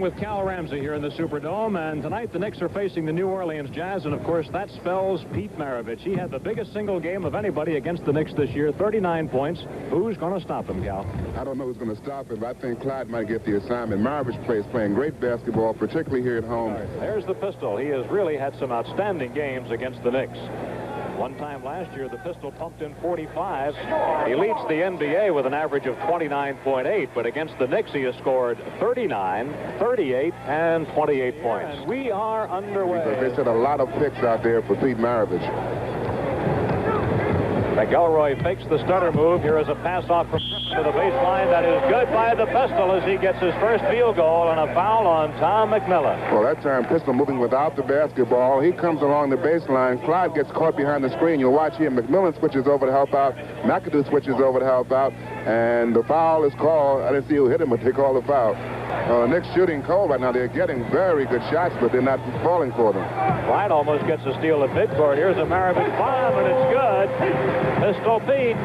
with Cal Ramsey here in the Superdome, and tonight the Knicks are facing the New Orleans Jazz, and of course that spells Pete Maravich. He had the biggest single game of anybody against the Knicks this year, 39 points. Who's going to stop him, Cal? I don't know who's going to stop him, but I think Clyde might get the assignment. Maravich playing great basketball, particularly here at home. There's the pistol. He has really had some outstanding games against the Knicks. One time last year, the pistol pumped in 45. He leads the NBA with an average of 29.8, but against the Knicks, he has scored 39, 38, and 28 points. And we are underway. They said a lot of picks out there for Pete Maravich. McElroy fakes the stutter move. Here is a pass off from to the baseline. That is good by the pistol as he gets his first field goal and a foul on Tom McMillan. Well, that time Pistol moving without the basketball. He comes along the baseline. Clyde gets caught behind the screen. You'll watch here. McMillan switches over to help out. McAdoo switches over to help out. And the foul is called. I didn't see who hit him, but they called the foul. Knicks shooting cold right now. They're getting very good shots, but they're not falling for them. Clyde almost gets a steal at midcourt. Here's a Maravich bomb, and it's good. Pistol Pete.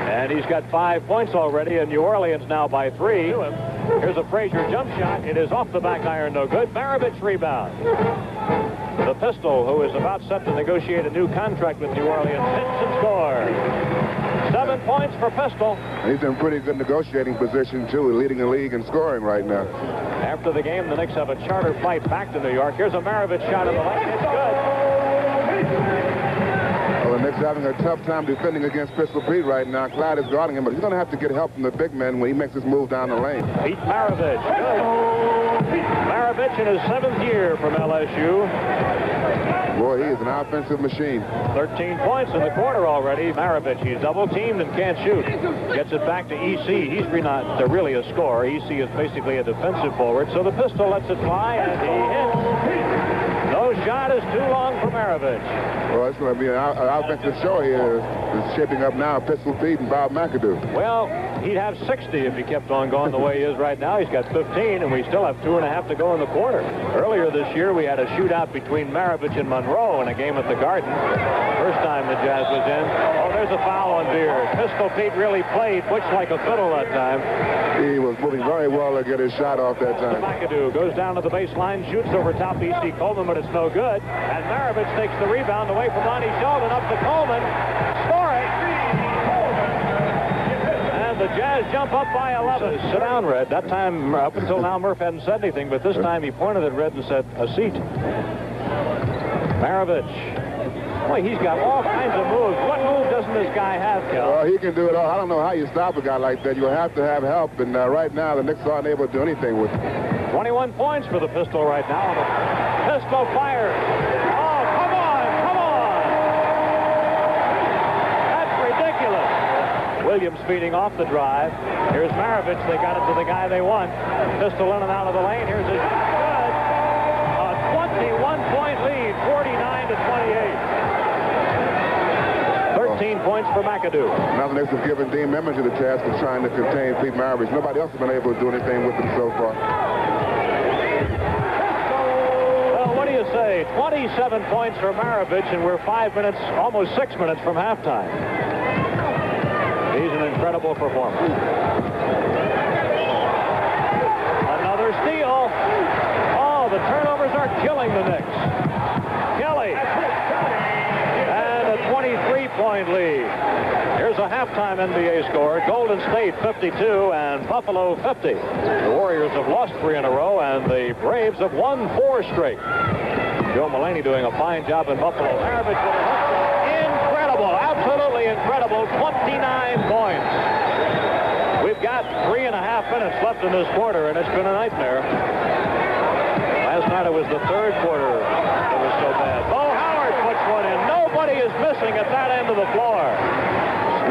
And he's got 5 points already, and New Orleans now by 3. Here's a Frazier jump shot. It is off the back iron, no good. Maravich rebound. The pistol, who is about set to negotiate a new contract with New Orleans, hits and scores. 7 points for Pistol. He's in pretty good negotiating position, too, leading the league in scoring right now. After the game, the Knicks have a charter flight back to New York. Here's a Maravich shot in the lane. It's good. Well, the Knicks are having a tough time defending against Pistol Pete right now. Clyde is guarding him, but he's going to have to get help from the big men when he makes his move down the lane. Pete Maravich. Good. Maravich in his 7th year from LSU. Boy, he is an offensive machine. 13 points in the quarter already. Maravich, he's double-teamed and can't shoot. Gets it back to EC. He's not really a scorer. EC is basically a defensive forward. So the pistol lets it fly, and he hits. No shot is too long for Maravich. Well, it's going to be an offensive show here. It's shaping up now. Pistol Pete and Bob McAdoo. Well, he'd have 60 if he kept on going the way he is right now. He's got 15, and we still have 2.5 to go in the quarter. Earlier this year, we had a shootout between Maravich and Monroe in a game at the Garden. First time the Jazz was in. Oh, there's a foul on Beard. Pistol Pete really played Butch like a fiddle that time. He was moving very well to get his shot off that time. McAdoo goes down to the baseline, shoots over top E.C. Coleman, but it's no good. And Maravich takes the rebound away from Lonnie Sheldon, up to Coleman. Score it! And the Jazz jump up by 11. Sit down, Red. That time, up until now, Murph hadn't said anything, but this time he pointed at Red and said, a seat. Maravich. Boy, he's got all kinds of moves. What move doesn't this guy have, Cal? Well, he can do it all. I don't know how you stop a guy like that. You'll have to have help, and right now the Knicks aren't able to do anything with him. 21 points for the pistol right now. The pistol fires. Oh, come on, come on. That's ridiculous. Williams feeding off the drive. Here's Maravich. They got it to the guy they want. Pistol in and out of the lane. Here's his good. A 21-point lead, 49 to 28. 13 points for McAdoo. Now the Knicks have given Dean Memminger the task of trying to contain Pete Maravich. Nobody else has been able to do anything with him so far. Well, what do you say? 27 points for Maravich, and we're 5 minutes, almost 6 minutes from halftime. He's an incredible performer. Another steal. Oh, the turnovers are killing the Knicks. Kelly. 23-point lead. Here's a halftime NBA score. Golden State 52 and Buffalo 50. The Warriors have lost 3 in a row, and the Braves have won 4 straight. Joe Mulaney doing a fine job in Buffalo. Maravich with a incredible, absolutely incredible 29 points. We've got 3.5 minutes left in this quarter, and it's been a nightmare. Last night it was the third quarter that was so bad. Bo Howard puts one in. Nobody is missing at that end of the floor.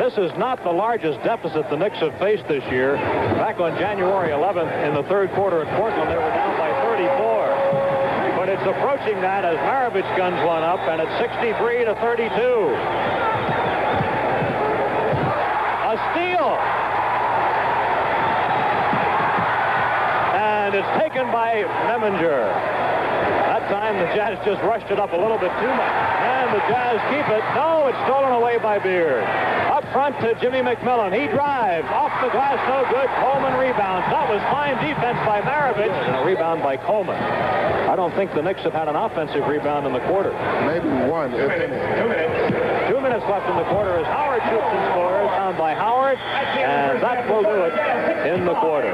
This is not the largest deficit the Knicks have faced this year. Back on January 11th in the third quarter at Portland, they were down by 34. But it's approaching that as Maravich guns one up, and it's 63 to 32. A steal. And it's taken by Memminger. That time the Jazz just rushed it up a little bit too much. And the Jazz keep it. No, it's stolen away by Beard. Up front to Jimmy McMillan. He drives. Off the glass, no good. Coleman rebounds. That was fine defense by Maravich. And a rebound by Coleman. I don't think the Knicks have had an offensive rebound in the quarter. Maybe one. 2 minutes. 2 minutes left in the quarter as Howard shoots and scores. Down by Howard. And that will do it in the quarter.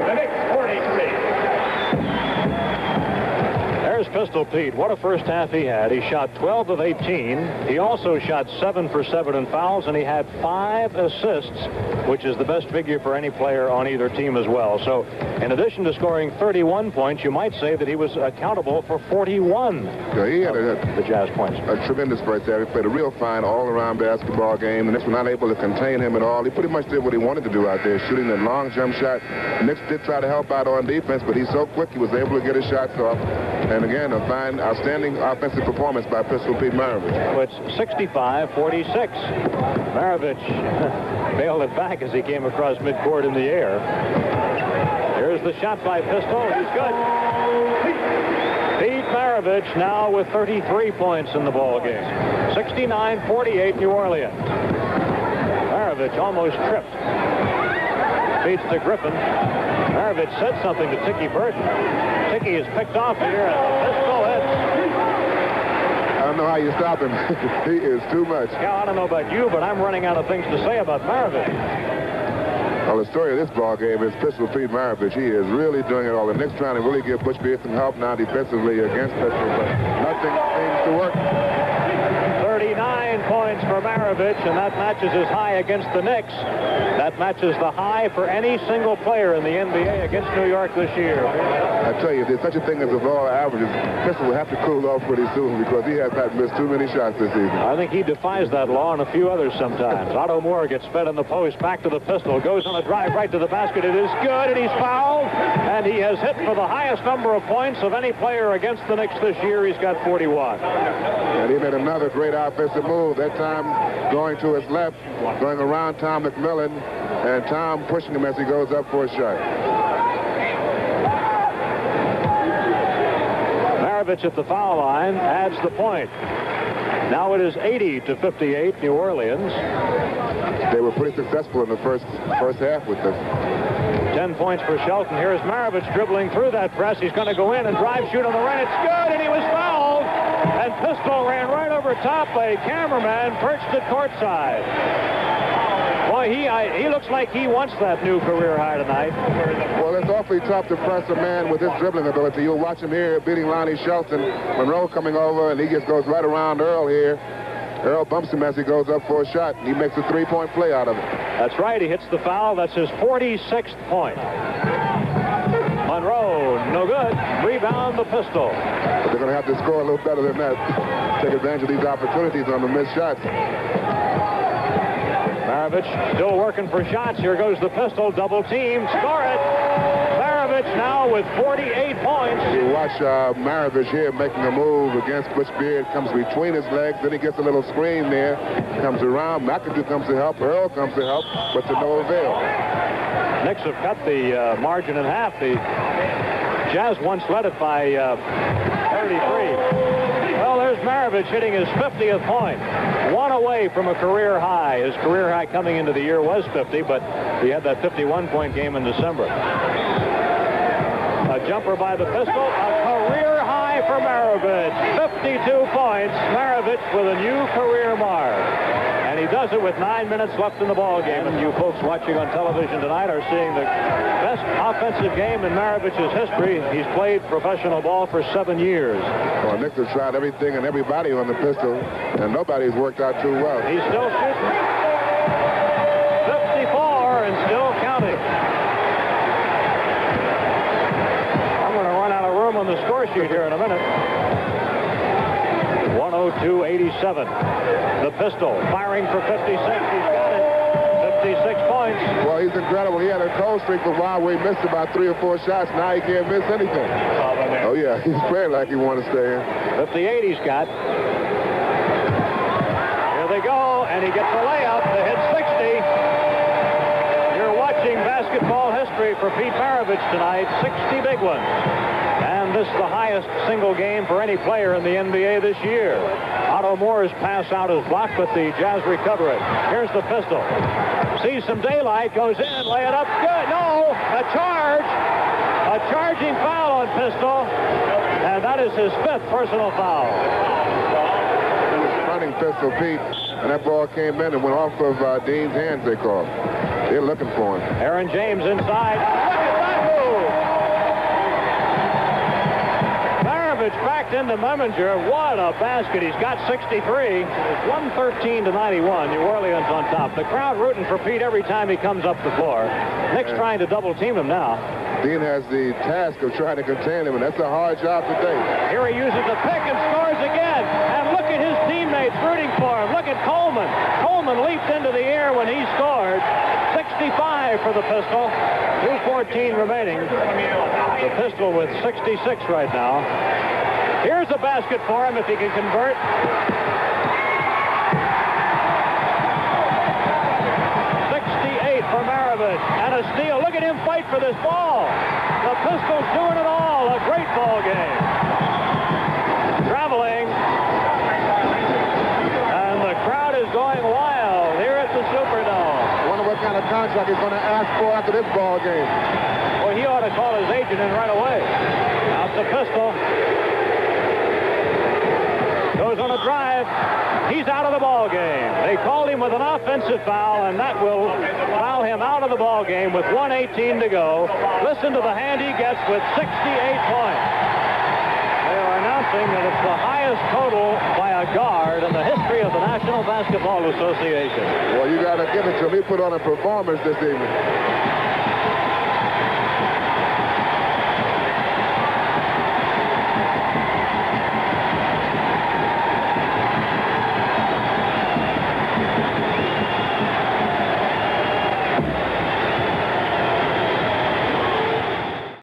There's Pistol Pete. What a first half he had. He shot 12 of 18. He also shot 7 for 7 in fouls, and he had 5 assists, which is the best figure for any player on either team as well. So in addition to scoring 31 points, you might say that he was accountable for 41 he had the Jazz points. A tremendous first half. He played a real fine all-around basketball game. The Knicks were not able to contain him at all. He pretty much did what he wanted to do out there, shooting that long jump shot. The Knicks did try to help out on defense, but he's so quick he was able to get his shots off. And again, a fine, outstanding offensive performance by Pistol Pete Maravich. So it's 65-46. Maravich bailed it back as he came across midcourt in the air. Here's the shot by Pistol. He's good. Pete Maravich now with 33 points in the ball game. 69-48 New Orleans. Maravich almost tripped. Feeds to Griffin. Maravich said something to Tiki Burton. Tiki is picked off here, and the Pistol hits. I don't know how you stop him. He is too much. Yeah, I don't know about you, but I'm running out of things to say about Maravich. Well, the story of this ball game is Pistol Pete Maravich. He is really doing it all. The Knicks trying to really give Butch Beard some help now defensively against Pistol, but nothing seems to work. 39 points for Maravich, and that matches his high against the Knicks. That matches the high for any single player in the NBA against New York this year. I tell you, if there's such a thing as a law of averages, Pistol will have to cool off pretty soon because he has not missed too many shots this season. I think he defies that law and a few others sometimes. Otto Moore gets fed in the post, back to the Pistol, goes on a drive right to the basket. It is good, and he's fouled, and he has hit for the highest number of points of any player against the Knicks this year. He's got 41. And he made another great offensive move, that time going to his left, going around Tom McMillan, and Tom pushing him as he goes up for a shot. Maravich at the foul line adds the point. Now it is 80-58 New Orleans. They were pretty successful in the first half with this. 10 points for Shelton. Here's Maravich dribbling through that press. He's going to go in and drive, shoot on the run. It's good, and he was fouled. And Pistol ran right over top. A cameraman perched at courtside. Boy, he looks like he wants that new career high tonight. Well, it's awfully tough to press a man with his dribbling ability. You'll watch him here beating Lonnie Shelton. Monroe coming over, and he just goes right around Earl here. Earl bumps him as he goes up for a shot, and he makes a three-point play out of it. That's right. He hits the foul. That's his 46th point. Monroe, no good. Rebound the Pistol. But they're going to have to score a little better than that. Take advantage of these opportunities on the missed shots. Maravich still working for shots. Here goes the Pistol. Double team. Score it. Maravich now with 48 points. You watch Maravich here making a move against Butch Beard. Comes between his legs. Then he gets a little screen there. Comes around. McAdoo comes to help. Earl comes to help. But to no avail. Knicks have cut the margin in half. The Jazz once led it by 33. Well, there's Maravich hitting his 50th point. One away from a career high. His career high coming into the year was 50, but he had that 51-point game in December. A jumper by the Pistol. A career high for Maravich. 52 points. Maravich with a new career mark. And he does it with 9 minutes left in the ball game. And you folks watching on television tonight are seeing the best offensive game in Maravich's history. He's played professional ball for 7 years. Well, Knicks have tried everything and everybody on the Pistol, and nobody's worked out too well. He's still shooting. 54 and still counting. I'm going to run out of room on the score sheet here in a minute. 102-87. The Pistol firing for 56. He's got it. 56 points. Well, he's incredible. He had a cold streak for a while where he missed about 3 or 4 shots. Now he can't miss anything. Oh, yeah. He's playing like he wants to stay in. 58 he's got. Here they go, and he gets a layup to hit 60. You're watching basketball history for Pete Maravich tonight. 60 big ones. And this is the highest single game for any player in the NBA this year. Otto Moore's pass out is blocked, but the Jazz recover it. Here's the pistol. Sees some daylight, goes in, lay it up. Good. No, a charge. A charging foul on Pistol. And that is his 5th personal foul. Running Pistol, Pete. And that ball came in and went off of Dean's hands, they call. They're looking for him. Aaron James inside. Look at that move. Maravich backed into Meminger. What a basket. He's got 63. It's 113-91. New Orleans on top. The crowd rooting for Pete every time he comes up the floor. Nick's trying to double team him now. Dean has the task of trying to contain him, and that's a hard job today. Here he uses the pick and scores again. And look at his teammates rooting for him. Look at Coleman. Coleman leaped into the air when he scored. 65 for the Pistol. 2:14 remaining. The Pistol with 66 right now. Here's a basket for him if he can convert. 68 for Maravich. And a steal. Look at him fight for this ball. The Pistol's doing it all. A great ball game. Traveling. And the crowd is going wild here at the Superdome. I wonder what kind of contract he's going to ask for after this ball game. Well, he ought to call his agent in right away. Out the Pistol. Goes on a drive. He's out of the ball game. They called him with an offensive foul, and that will foul him out of the ball game with 1:18 to go. Listen to the hand he gets with 68 points. They are announcing that it's the highest total by a guard in the history of the National Basketball Association. Well, you got to give it to him. He put on a performance this evening.